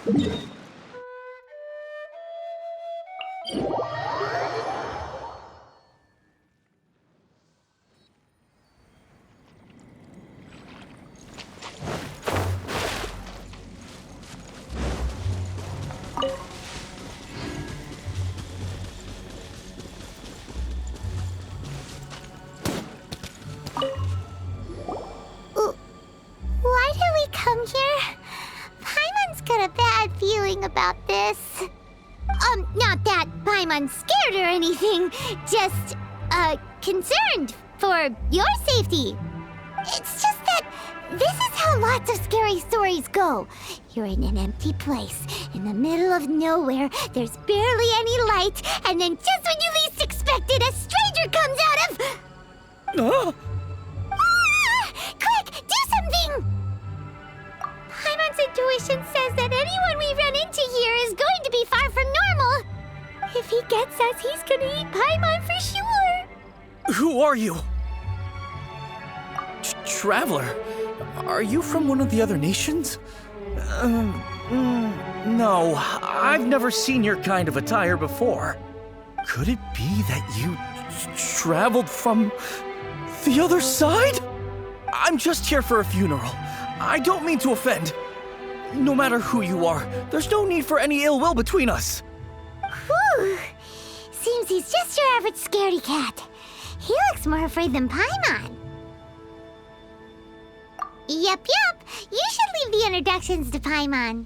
Why did we come here? Paimon's got a bad feeling about this. Not that Paimon's scared or anything, just, concerned for your safety. It's just that this is how lots of scary stories go. You're in an empty place, in the middle of nowhere, there's barely any light, and then just when you least expect it, a stranger comes out of... Oh! Quick, do something! Paimon's intuition says that anyone we run into here is going to be far from normal. If he gets us, he's gonna eat Paimon for sure. Who are you? Traveler, are you from one of the other nations? No, I've never seen your kind of attire before. Could it be that you traveled from the other side? I'm just here for a funeral. I don't mean to offend. No matter who you are, there's no need for any ill will between us. Whew. Seems he's just your average scaredy cat. He looks more afraid than Paimon. Yep. You should leave the introductions to Paimon.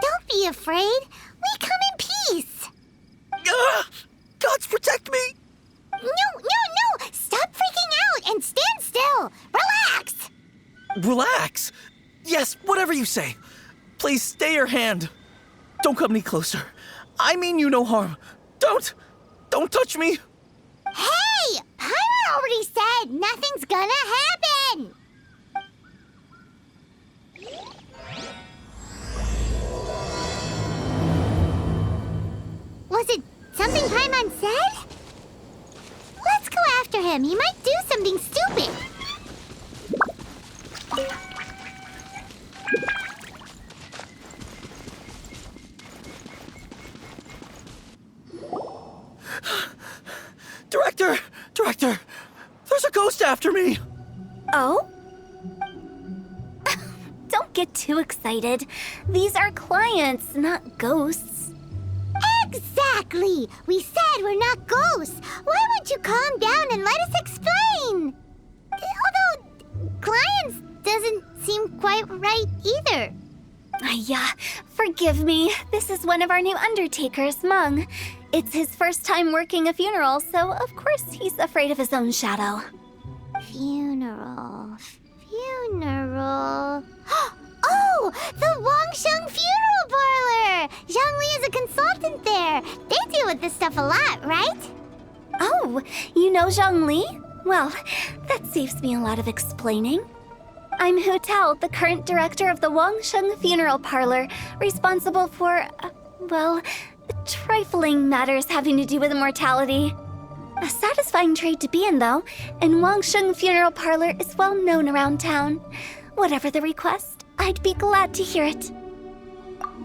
Don't be afraid. We come in peace. Gods protect me! No! Stop freaking out and stand still. Relax. Relax? Yes, whatever you say. Please stay your hand. Don't come any closer. I mean you no harm. Don't touch me. Hey! Paimon already said nothing's gonna happen. Was it something Paimon said? Let's go after him. He might do something stupid. Director! There's a ghost after me! Oh? Don't get too excited. These are clients, not ghosts. Exactly! We said we're not ghosts. Why won't you calm down and let us explain? Although, clients doesn't seem quite right either. Yeah, forgive me. This is one of our new undertakers, Meng. It's his first time working a funeral, so of course he's afraid of his own shadow. Funeral. Oh! The Wangsheng Funeral Parlor! Zhongli is a consultant there. They deal with this stuff a lot, right? Oh, you know zhongli? Well, that saves me a lot of explaining. I'm Hu Tao, the current director of the Wangsheng Funeral Parlor, responsible for, trifling matters having to do with immortality. A satisfying trade to be in, though, and Wangsheng Funeral Parlor is well known around town. Whatever the request, I'd be glad to hear it.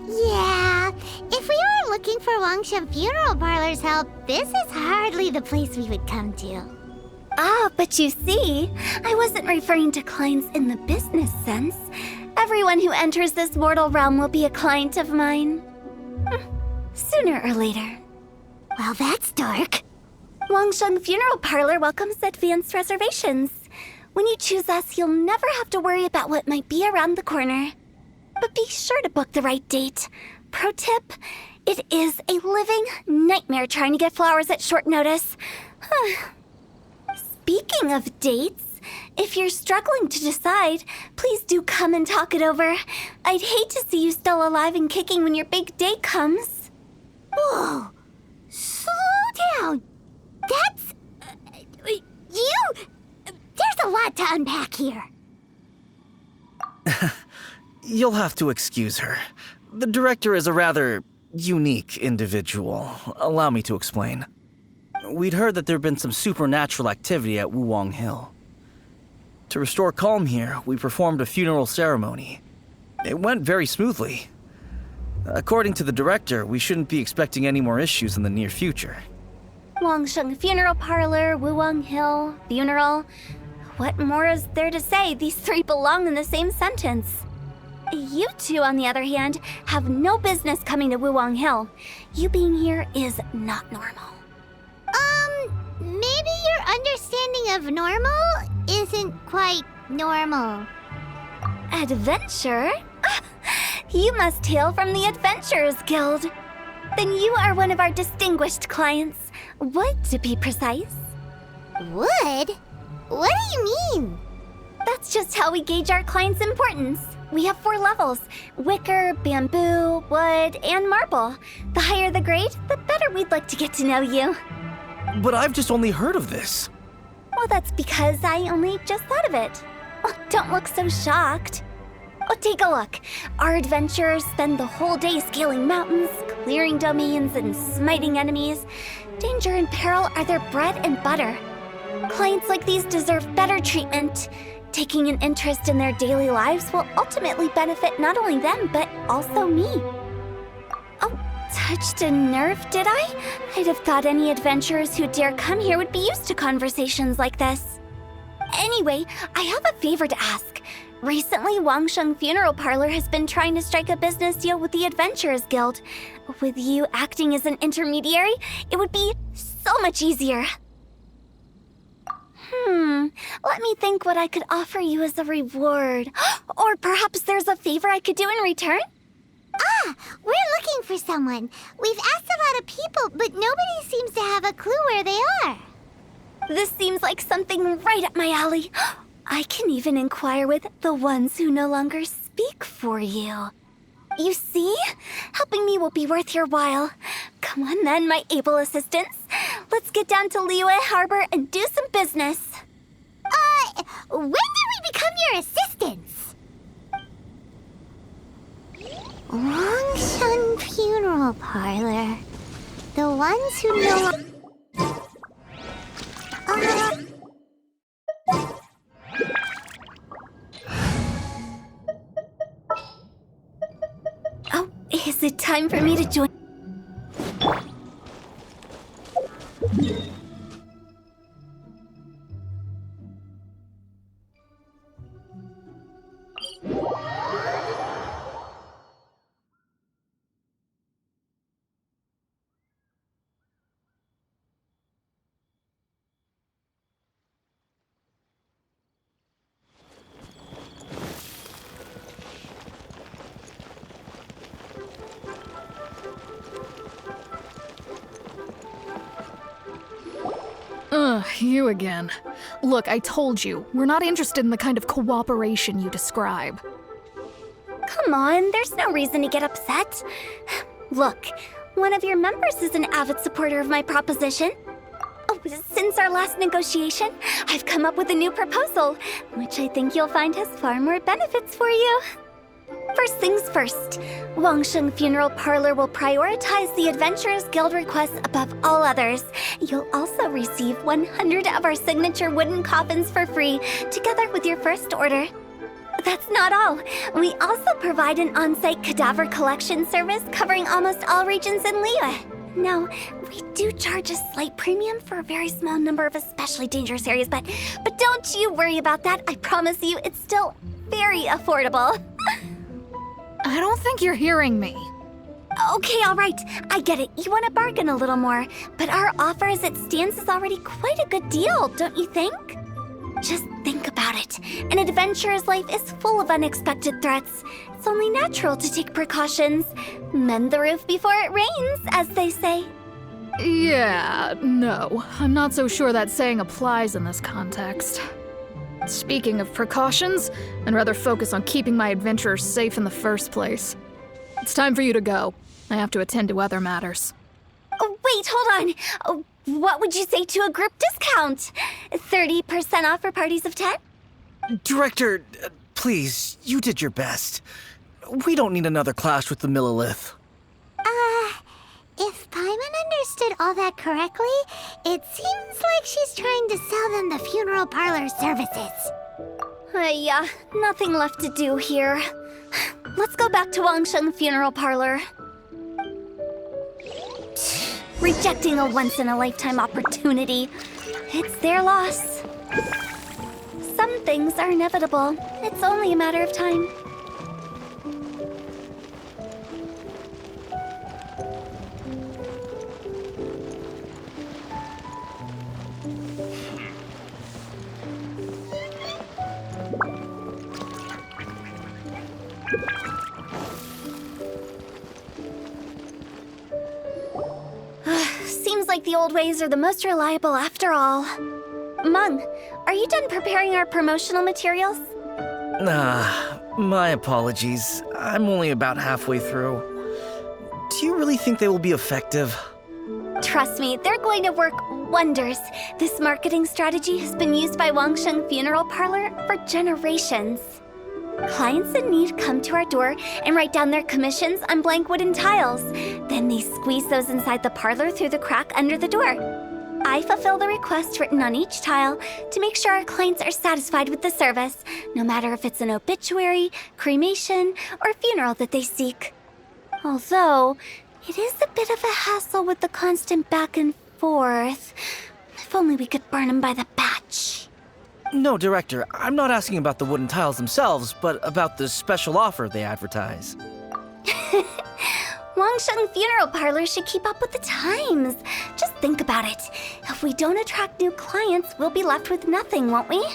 Yeah, if we were looking for Wangsheng Funeral Parlor's help, this is hardly the place we would come to. Ah, but you see, I wasn't referring to clients in the business sense. Everyone who enters this mortal realm will be a client of mine. Sooner or later. Well, that's dark. Wangsheng Funeral Parlor welcomes advanced reservations. When you choose us, you'll never have to worry about what might be around the corner. But be sure to book the right date. Pro tip, it is a living nightmare trying to get flowers at short notice. Speaking of dates, if you're struggling to decide, please do come and talk it over. I'd hate to see you still alive and kicking when your big day comes. Whoa! Slow down! That's... There's a lot to unpack here. You'll have to excuse her. The director is a rather unique individual. Allow me to explain. We'd heard that there'd been some supernatural activity at Wuwang Hill. To restore calm here, we performed a funeral ceremony. It went very smoothly. According to the director, we shouldn't be expecting any more issues in the near future. Wangsheng Funeral Parlor, Wuwang Hill, Funeral. What more is there to say? These three belong in the same sentence. You two, on the other hand, have no business coming to Wuwang Hill. You being here is not normal. Maybe your understanding of normal isn't quite normal. Adventure? You must hail from the Adventurers Guild. Then you are one of our distinguished clients. Wood, to be precise. Wood? What do you mean? That's just how we gauge our clients' importance. We have 4 levels: wicker, bamboo, wood, and marble. The higher the grade, the better we'd like to get to know you. But I've just only heard of this. Well, that's because I only just thought of it. Oh, don't look so shocked. Oh, take a look. Our adventurers spend the whole day scaling mountains, clearing domains, and smiting enemies. Danger and peril are their bread and butter. Clients like these deserve better treatment. Taking an interest in their daily lives will ultimately benefit not only them, but also me. Oh, touched a nerve, did I? I'd have thought any adventurers who dare come here would be used to conversations like this. Anyway, I have a favor to ask. Recently, Wangsheng Funeral Parlor has been trying to strike a business deal with the Adventurers Guild. With you acting as an intermediary, it would be so much easier. Let me think what I could offer you as a reward. Or perhaps there's a favor I could do in return? We're looking for someone. We've asked a lot of people, but nobody seems to have a clue where they are. This seems like something right up my alley. I can even inquire with the ones who no longer speak for you. You see? Helping me will be worth your while. Come on then, my able assistants. Let's get down to Liyue Harbor and do some business. When did we become your assistants? Wangsheng Funeral Parlor. The ones who know... Oh, is it time for me to join? You again. Look, I told you, we're not interested in the kind of cooperation you describe. Come on, there's no reason to get upset. Look, one of your members is an avid supporter of my proposition. Oh, since our last negotiation, I've come up with a new proposal, which I think you'll find has far more benefits for you. First things first, Wangsheng Funeral Parlor will prioritize the Adventurers Guild requests above all others. You'll also receive 100 of our signature wooden coffins for free, together with your first order. That's not all. We also provide an on-site cadaver collection service covering almost all regions in Liyue. Now, we do charge a slight premium for a very small number of especially dangerous areas, but don't you worry about that. I promise you, it's still very affordable. I don't think you're hearing me. Okay, all right. I get it. You want to bargain a little more, but our offer as it stands is already quite a good deal, don't you think? Just think about it. An adventurer's life is full of unexpected threats. It's only natural to take precautions. Mend the roof before it rains, as they say. Yeah, no. I'm not so sure that saying applies in this context. Speaking of precautions, I'd rather focus on keeping my adventurers safe in the first place. It's time for you to go. I have to attend to other matters. Oh, wait, hold on. Oh, what would you say to a group discount? 30% off for parties of 10? Director, please, you did your best. We don't need another clash with the Millilith. If Paimon understood all that correctly, it seems like she's trying to sell them the funeral parlor services. Yeah, nothing left to do here. Let's go back to Wangsheng Funeral Parlor. rejecting a once-in-a-lifetime opportunity. It's their loss. Some things are inevitable. It's only a matter of time. Seems like the old ways are the most reliable after all. Mung, are you done preparing our promotional materials? My apologies. I'm only about halfway through. Do you really think they will be effective? Trust me, they're going to work wonders. This marketing strategy has been used by Wangsheng Funeral Parlor for generations. Clients in need come to our door and write down their commissions on blank wooden tiles. Then they squeeze those inside the parlor through the crack under the door. I fulfill the request written on each tile to make sure our clients are satisfied with the service, no matter if it's an obituary, cremation, or funeral that they seek. Although, it is a bit of a hassle with the constant back and forth. If only we could burn them by the batch. No, Director, I'm not asking about the wooden tiles themselves, but about the special offer they advertise. Wangsheng Funeral Parlor should keep up with the times. Just think about it. If we don't attract new clients, we'll be left with nothing, won't we?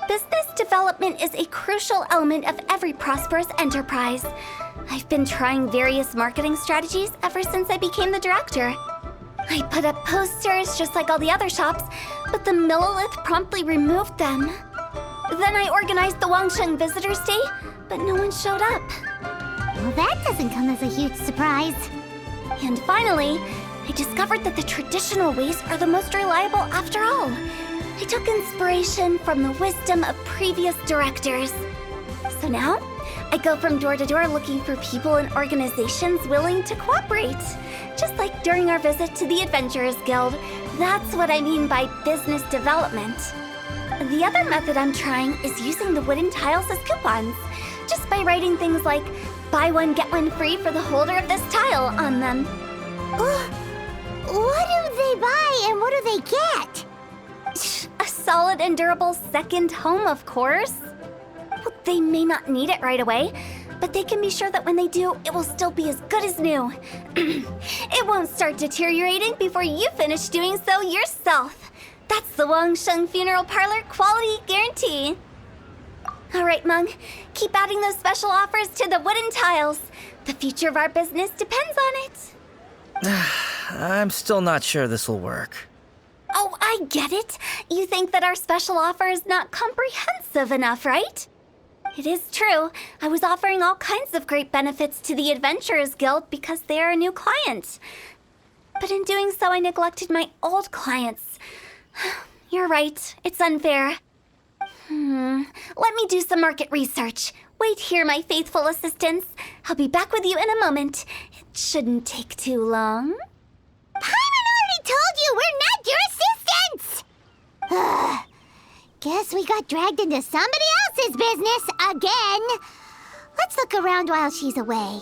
Business development is a crucial element of every prosperous enterprise. I've been trying various marketing strategies ever since I became the director. I put up posters just like all the other shops, but the Millilith promptly removed them. Then I organized the Wangsheng Visitors Day, but no one showed up. Well, that doesn't come as a huge surprise. And finally, I discovered that the traditional ways are the most reliable after all. I took inspiration from the wisdom of previous directors. So now, I go from door to door looking for people and organizations willing to cooperate. Just like during our visit to the Adventurers Guild, that's what I mean by business development. The other method I'm trying is using the wooden tiles as coupons, just by writing things like, buy one, get one free for the holder of this tile on them. What do they buy and what do they get? A solid and durable second home, of course. Well, they may not need it right away, but they can be sure that when they do, it will still be as good as new. It won't start deteriorating before you finish doing so yourself. That's the Wangsheng Funeral Parlor quality guarantee. All right, Mung, keep adding those special offers to the wooden tiles. The future of our business depends on it. I'm still not sure this will work. Oh, I get it. You think that our special offer is not comprehensive enough, right? It is true. I was offering all kinds of great benefits to the Adventurers Guild because they are a new client. But in doing so, I neglected my old clients. You're right. It's unfair. Let me do some market research. Wait here, my faithful assistants. I'll be back with you in a moment. It shouldn't take too long. Paimon already told you we're not your assistants! Guess we got dragged into somebody else's business again. Let's look around while she's away.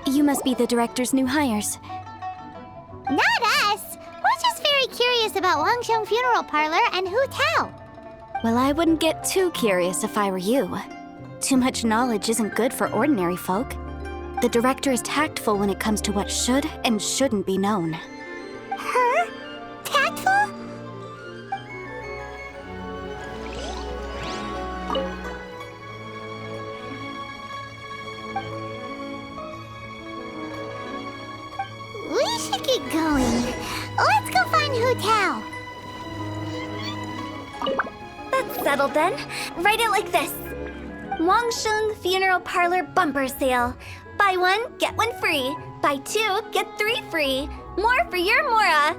You must be the director's new hires. Not us! We're just very curious about Wangsheng Funeral Parlor and Hu Tao. Well, I wouldn't get too curious if I were you. Too much knowledge isn't good for ordinary folk. The director is tactful when it comes to what should and shouldn't be known. Her? Tactful? We should get going. Let's go find Hu Tao. That's settled then. Write it like this. Wangsheng Funeral Parlor Bumper Sale. Buy one, get one free. Buy two, get three free. More for your Mora.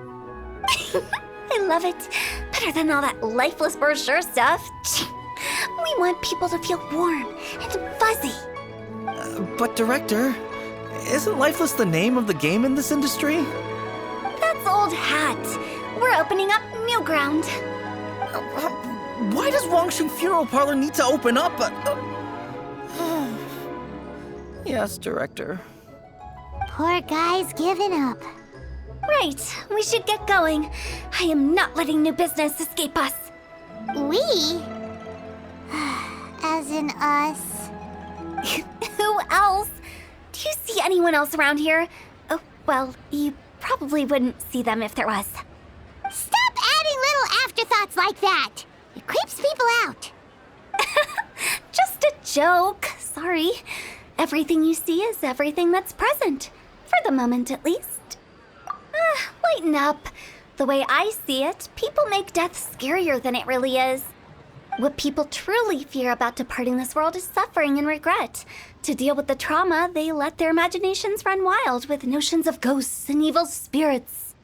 I love it. Better than all that lifeless brochure stuff. We want people to feel warm and fuzzy. But Director, Isn't lifeless the name of the game in this industry? That's old hat. We're opening up new ground. Why does Wangsheng Funeral Parlor need to open up? Yes, Director. Poor guy's given up. Right, we should get going. I am not letting new business escape us. We? As in us. Who else? Do you see anyone else around here? Oh, well, you probably wouldn't see them if there was. Stop adding little afterthoughts like that! It creeps people out. Just a joke. Sorry. Everything you see is everything that's present. For the moment, at least. Lighten up. The way I see it, people make death scarier than it really is. What people truly fear about departing this world is suffering and regret. To deal with the trauma, they let their imaginations run wild with notions of ghosts and evil spirits.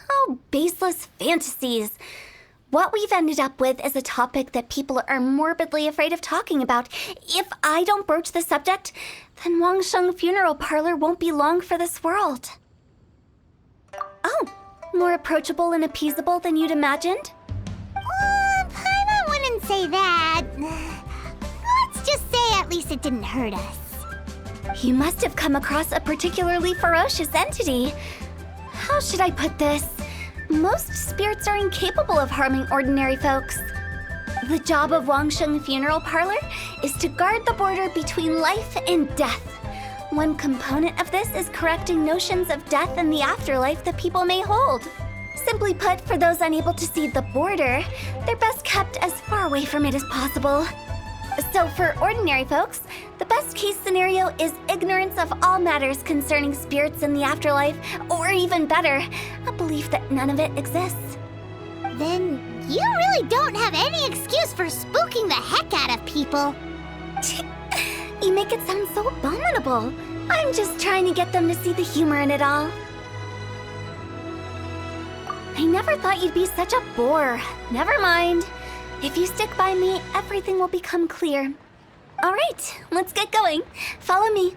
Oh, baseless fantasies. What we've ended up with is a topic that people are morbidly afraid of talking about. If I don't broach the subject, then Wangsheng Funeral Parlor won't be long for this world. Oh, more approachable and appeasable than you'd imagined? Paimon wouldn't say that. Let's just say at least it didn't hurt us. You must have come across a particularly ferocious entity. How should I put this? Most spirits are incapable of harming ordinary folks. The job of Wangsheng Funeral Parlor is to guard the border between life and death. One component of this is correcting notions of death and the afterlife that people may hold. Simply put, for those unable to see the border, they're best kept as far away from it as possible. So for ordinary folks, the best case scenario is ignorance of all matters concerning spirits in the afterlife, or even better, a belief that none of it exists. Then you really don't have any excuse for spooking the heck out of people. You make it sound so abominable. I'm just trying to get them to see the humor in it all. I never thought you'd be such a bore. Never mind. If you stick by me, everything will become clear. All right, let's get going. Follow me.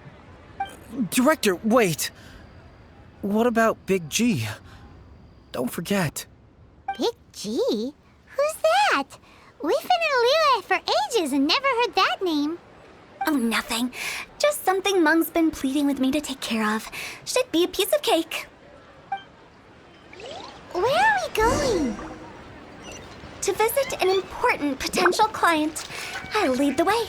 Director, wait. What about Big G? Don't forget. Big G? Who's that? We've been in liyue for ages and never heard that name. Oh, nothing. Just something Mung's been pleading with me to take care of. Should be a piece of cake. Where are we going? To visit an important potential client. I'll lead the way.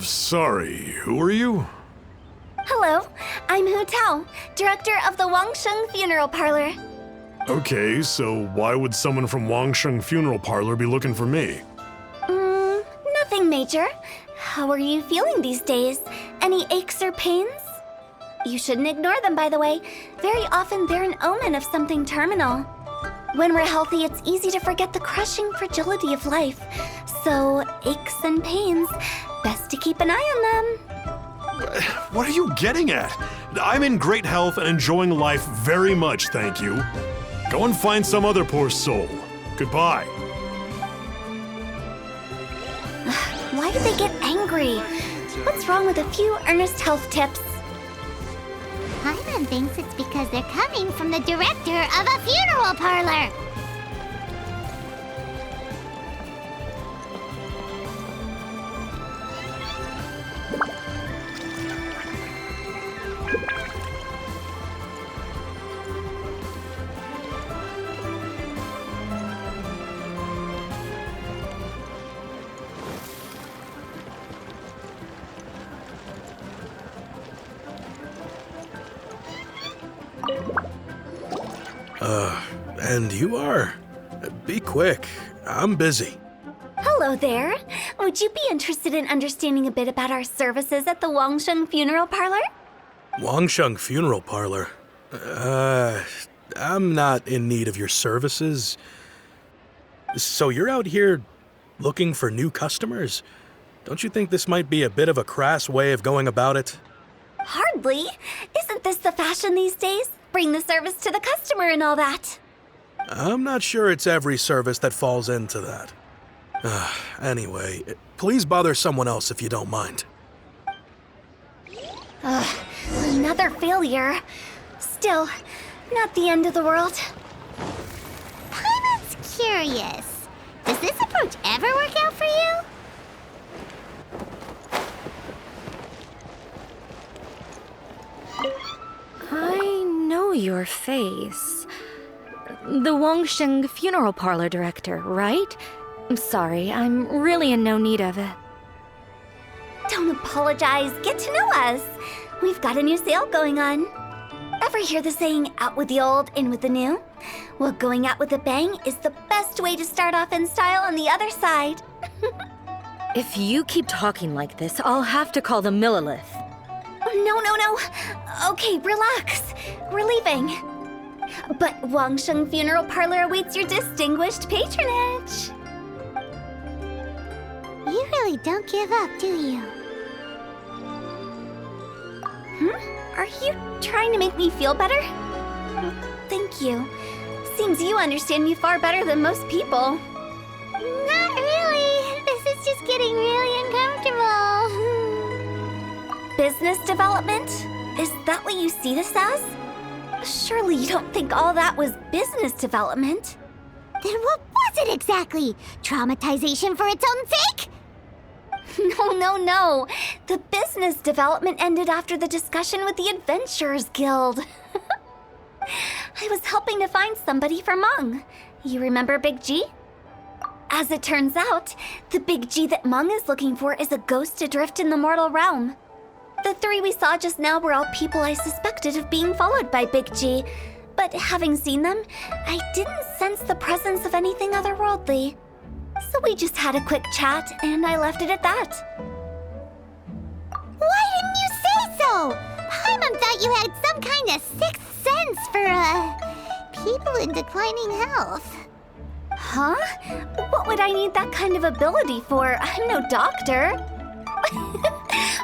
Sorry, who are you? Hello, I'm Hu Tao, director of the Wangsheng Funeral Parlor. Okay, so why would someone from Wangsheng Funeral Parlor be looking for me? Nothing major. How are you feeling these days? Any aches or pains? You shouldn't ignore them, by the way. Very often they're an omen of something terminal. When we're healthy, it's easy to forget the crushing fragility of life. So, aches and pains, best to keep an eye on them. What are you getting at? I'm in great health and enjoying life very much, thank you. Go and find some other poor soul. Goodbye. Why do they get angry? What's wrong with a few earnest health tips? Paimon thinks it's because they're coming from the director of a funeral parlor. And you are? Be quick. I'm busy. Hello there. Would you be interested in understanding a bit about our services at the Wangsheng Funeral Parlor? Wangsheng Funeral Parlor? I'm not in need of your services. So you're out here looking for new customers? Don't you think this might be a bit of a crass way of going about it? Hardly. Isn't this the fashion these days? Bring the service to the customer and all that. I'm not sure it's every service that falls into that. Anyway, please bother someone else if you don't mind. Another failure. Still, not the end of the world. Paimon's curious. Does this approach ever work out for you? I know your face. The Wangsheng funeral parlor director, right? I'm sorry, I'm really in no need of it. Don't apologize. Get to know us. We've got a new sale going on. Ever hear the saying, out with the old, in with the new? Well, going out with a bang is the best way to start off in style on the other side. If you keep talking like this, I'll have to call the Millilith. No. Okay, relax. We're leaving. But Wangsheng Funeral Parlor awaits your distinguished patronage. You really don't give up, do you? Are you trying to make me feel better? Thank you. Seems you understand me far better than most people. Not really. This is just getting really uncomfortable. Business development? Is that what you see this as? Surely you don't think all that was business development? Then what was it exactly? Traumatization for its own sake? No. The business development ended after the discussion with the Adventurers Guild. I was helping to find somebody for Meng. You remember Big G? As it turns out, the Big G that Meng is looking for is a ghost adrift in the mortal realm. The three we saw just now were all people I suspected of being followed by Big G, but having seen them, I didn't sense the presence of anything otherworldly. So we just had a quick chat, and I left it at that. Why didn't you say so? Paimon thought you had some kind of sixth sense for, people in declining health. Huh? What would I need that kind of ability for? I'm no doctor.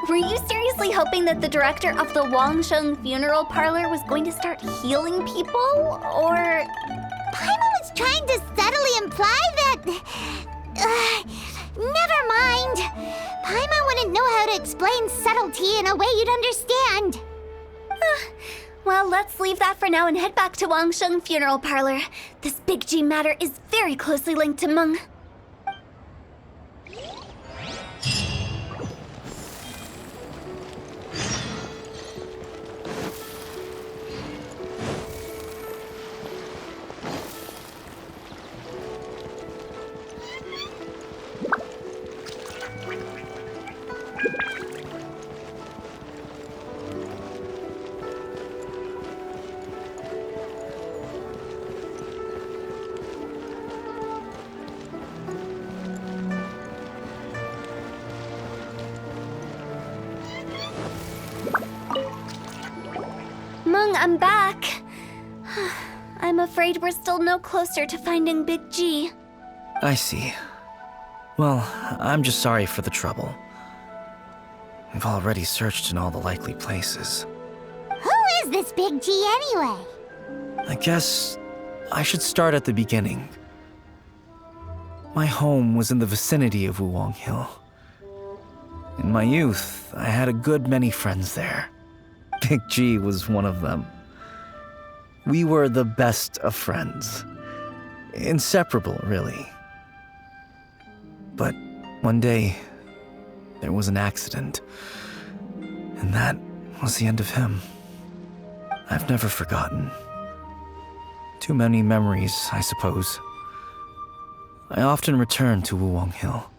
Were you seriously hoping that the director of the Wangsheng Funeral Parlor was going to start healing people, or...? Paimon was trying to subtly imply that... never mind. Paimon wouldn't know how to explain subtlety in a way you'd understand. Well, let's leave that for now and head back to Wangsheng Funeral Parlor. This Big G matter is very closely linked to Meng. Meng, I'm back. I'm afraid we're still no closer to finding Big G. I see. Well, I'm just sorry for the trouble. We've already searched in all the likely places. Who is this Big G anyway? I guess I should start at the beginning. My home was in the vicinity of Wuwang Hill. In my youth, I had a good many friends there. Big G was one of them. We were the best of friends. Inseparable, really. But one day, there was an accident. And that was the end of him. I've never forgotten. Too many memories, I suppose. I often return to Wuwang Hill.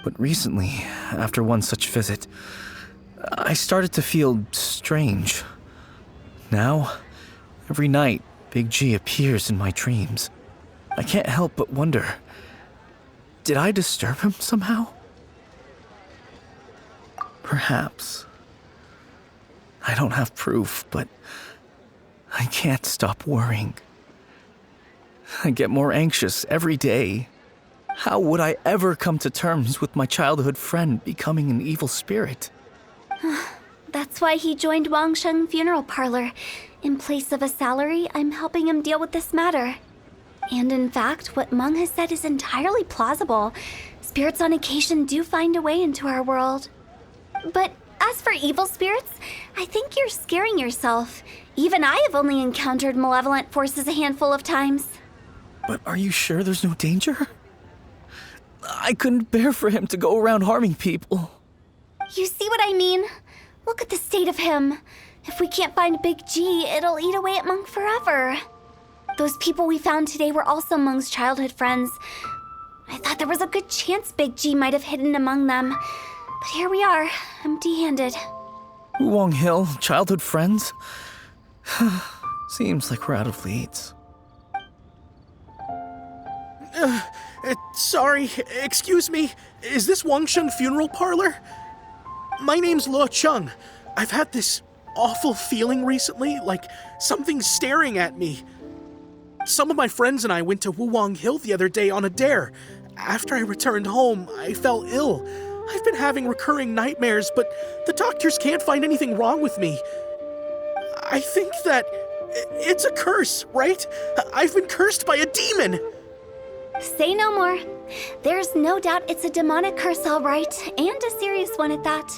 But recently, after one such visit, I started to feel strange. Now, every night, Big G appears in my dreams. I can't help but wonder, did I disturb him somehow? Perhaps. I don't have proof, but I can't stop worrying. I get more anxious every day. How would I ever come to terms with my childhood friend becoming an evil spirit? That's why he joined Wangsheng Funeral Parlor. In place of a salary, I'm helping him deal with this matter. And in fact, what Meng has said is entirely plausible. Spirits on occasion do find a way into our world. But as for evil spirits, I think you're scaring yourself. Even I have only encountered malevolent forces a handful of times. But are you sure there's no danger? I couldn't bear for him to go around harming people. You see what I mean? Look at the state of him. If we can't find Big G, it'll eat away at Meng forever. Those people we found today were also Meng's childhood friends. I thought there was a good chance Big G might have hidden among them. But here we are, empty-handed. Wang Hill, childhood friends? Seems like we're out of leads. Sorry, excuse me. Is this Wangsheng Funeral Parlor? My name's Luo Chung. I've had this awful feeling recently, like something's staring at me. Some of my friends and I went to Wuwang Hill the other day on a dare. After I returned home, I fell ill. I've been having recurring nightmares, but the doctors can't find anything wrong with me. I think that it's a curse, right? I've been cursed by a demon. Say no more. There's no doubt it's a demonic curse, all right, and a serious one at that.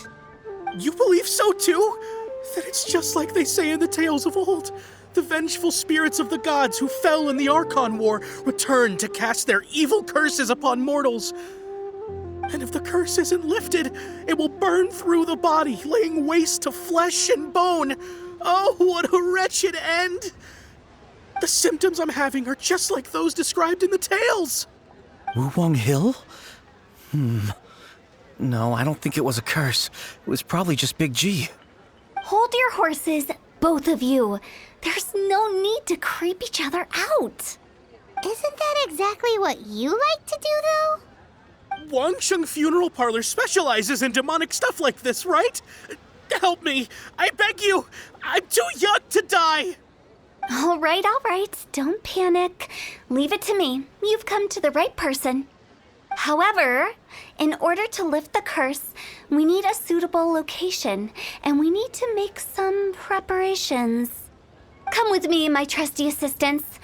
You believe so too? That it's just like they say in the tales of old. The vengeful spirits of the gods who fell in the Archon War return to cast their evil curses upon mortals. And if the curse isn't lifted, it will burn through the body, laying waste to flesh and bone. Oh, what a wretched end! The symptoms I'm having are just like those described in the tales. Wuwang Hill? No, I don't think it was a curse. It was probably just Big G. Hold your horses, both of you. There's no need to creep each other out. Isn't that exactly what you like to do, though? Wangsheng Funeral Parlor specializes in demonic stuff like this, right? Help me, I beg you. I'm too young to die. All right. Don't panic. Leave it to me. You've come to the right person. However, in order to lift the curse, we need a suitable location, and we need to make some preparations. Come with me, my trusty assistants.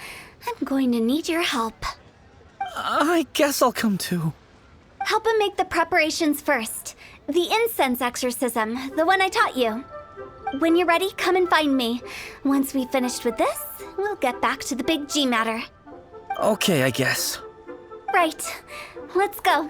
I'm going to need your help. I guess I'll come too. Help him make the preparations first. The incense exorcism, the one I taught you. When you're ready, come and find me. Once we've finished with this, we'll get back to the Big G matter. Okay, I guess. Right. Let's go.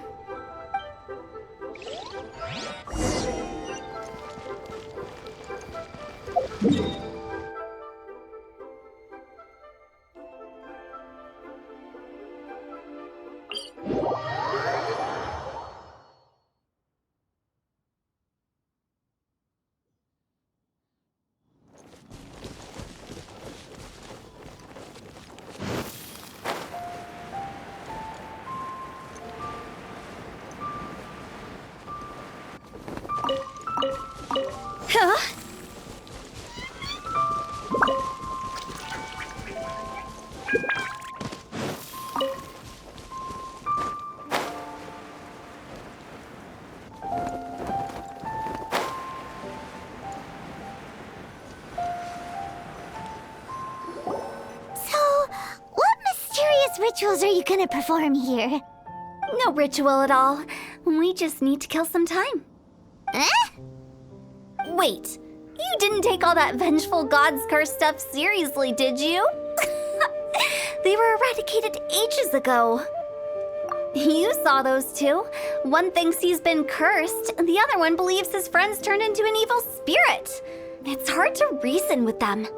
Huh? Rituals are you gonna perform here? No ritual at all. We just need to kill some time. Eh? Wait, you didn't take all that vengeful god's curse stuff seriously, did you? They were eradicated ages ago. You saw those two. One thinks he's been cursed, and the other one believes his friends turned into an evil spirit. It's hard to reason with them.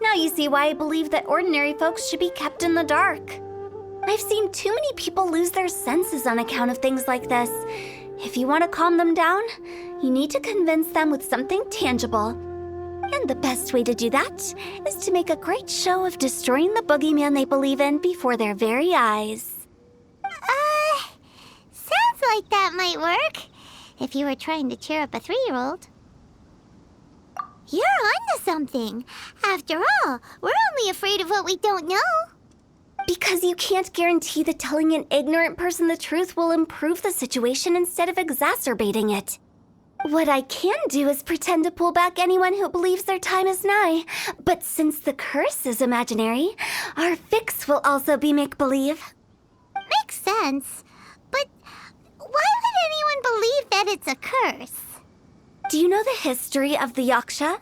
Now you see why I believe that ordinary folks should be kept in the dark. I've seen too many people lose their senses on account of things like this. If you want to calm them down, you need to convince them with something tangible. And the best way to do that is to make a great show of destroying the boogeyman they believe in before their very eyes. Sounds like that might work. If you were trying to cheer up a 3-year-old. You're onto something. After all, we're only afraid of what we don't know. Because you can't guarantee that telling an ignorant person the truth will improve the situation instead of exacerbating it. What I can do is pretend to pull back anyone who believes their time is nigh. But since the curse is imaginary, our fix will also be make-believe. Makes sense. But why would anyone believe that it's a curse? Do you know the history of the Yaksha?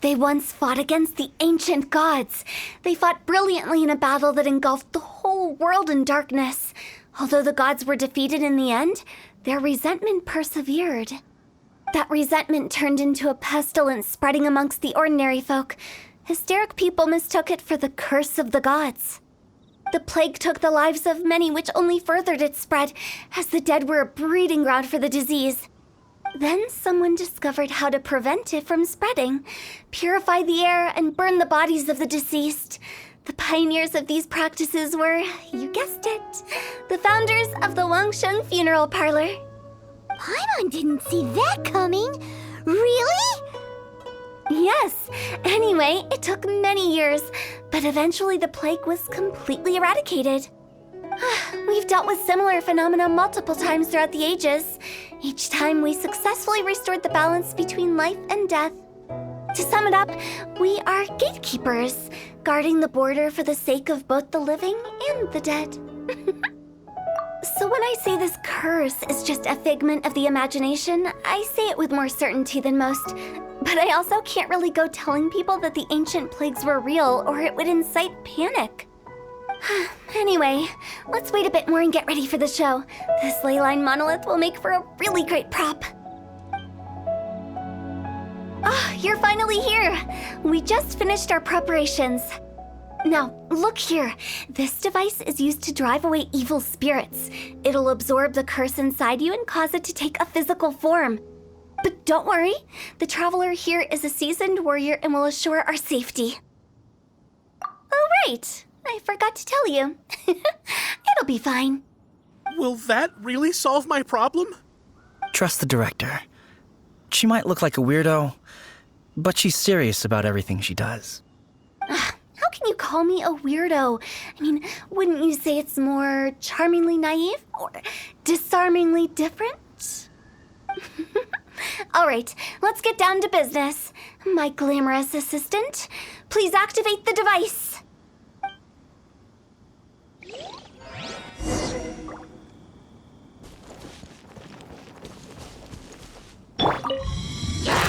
They once fought against the ancient gods. They fought brilliantly in a battle that engulfed the whole world in darkness. Although the gods were defeated in the end, their resentment persevered. That resentment turned into a pestilence spreading amongst the ordinary folk. Hysteric people mistook it for the curse of the gods. The plague took the lives of many, which only furthered its spread, as the dead were a breeding ground for the disease. Then someone discovered how to prevent it from spreading, purify the air, and burn the bodies of the deceased. The pioneers of these practices were, you guessed it, the founders of the wangsheng funeral parlor. Paimon didn't see that coming. Really? Yes. Anyway, it took many years, but eventually the plague was completely eradicated. We've dealt with similar phenomena multiple times throughout the ages. Each time we successfully restored the balance between life and death. To sum it up, we are gatekeepers, guarding the border for the sake of both the living and the dead. So when I say this curse is just a figment of the imagination, I say it with more certainty than most. But I also can't really go telling people that the ancient plagues were real, or it would incite panic. Anyway, let's wait a bit more and get ready for the show. This leyline monolith will make for a really great prop. Ah, you're finally here! We just finished our preparations. Now, look here. This device is used to drive away evil spirits. It'll absorb the curse inside you and cause it to take a physical form. But don't worry, the traveler here is a seasoned warrior and will assure our safety. Oh, right. I forgot to tell you. It'll be fine. Will that really solve my problem? Trust the director. She might look like a weirdo, but she's serious about everything she does. How can you call me a weirdo? I mean, wouldn't you say it's more charmingly naive or disarmingly different? All right, let's get down to business. My glamorous assistant, please activate the device.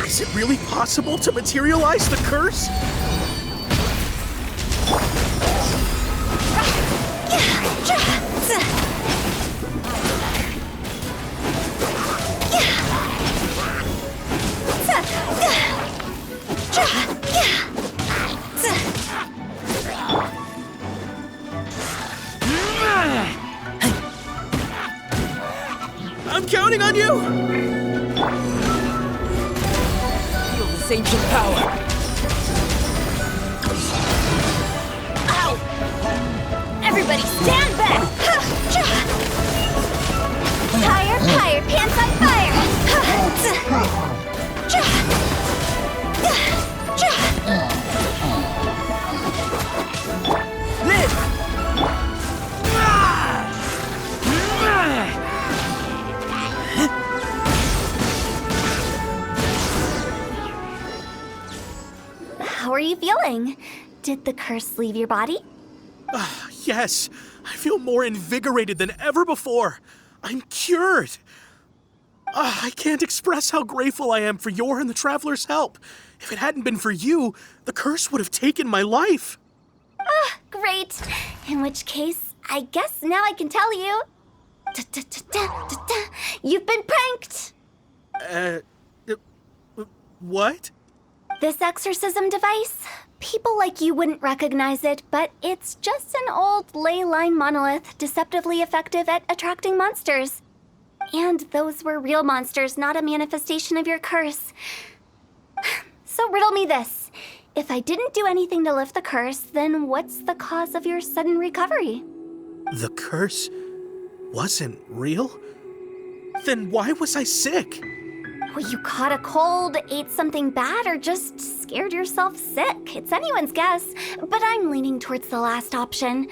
Is it really possible to materialize the curse? I'm counting on you! Feel this ancient power! Ow! Everybody stand back! Fire, fire, pants on fire! Live! How are you feeling? Did the curse leave your body? Yes, I feel more invigorated than ever before. I'm cured. I can't express how grateful I am for your and the Traveler's help. If it hadn't been for you, the curse would have taken my life. Great. In which case, I guess now I can tell you. You've been pranked! What? This exorcism device, people like you wouldn't recognize it, but it's just an old ley line monolith deceptively effective at attracting monsters. And those were real monsters, not a manifestation of your curse. So riddle me this. If I didn't do anything to lift the curse, then what's the cause of your sudden recovery? The curse wasn't real? Then why was I sick? Well, you caught a cold, ate something bad, or just scared yourself sick. It's anyone's guess, but I'm leaning towards the last option.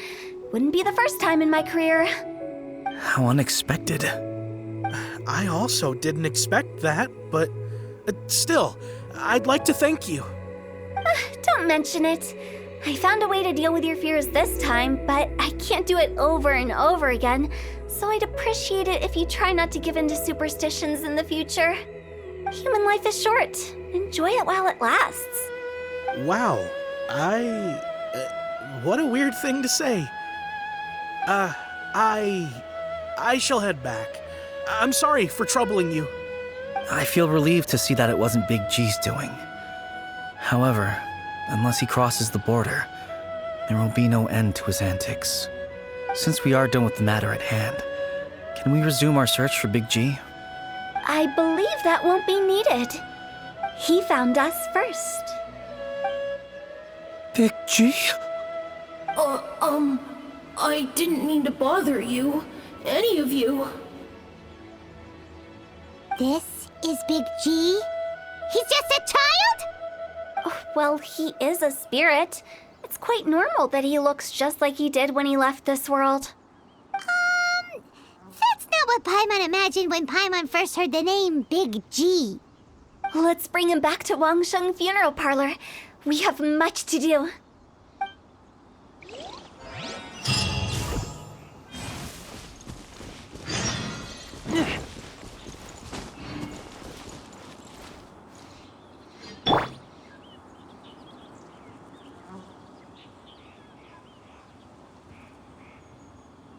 Wouldn't be the first time in my career. How unexpected. I also didn't expect that, but still, I'd like to thank you. Don't mention it. I found a way to deal with your fears this time, but I can't do it over and over again, so I'd appreciate it if you try not to give in to superstitions in the future. Human life is short. Enjoy it while it lasts. Wow, what a weird thing to say. I shall head back. I'm sorry for troubling you. I feel relieved to see that it wasn't Big G's doing. However, unless he crosses the border, there will be no end to his antics. Since we are done with the matter at hand, can we resume our search for Big G? I believe that won't be needed. He found us first. Big G? I didn't mean to bother you. Any of you. This is Big G? He's just a child? Oh, well, he is a spirit. It's quite normal that he looks just like he did when he left this world. That's not what Paimon imagined when Paimon first heard the name Big G. Let's bring him back to Wangsheng Funeral Parlor. We have much to do.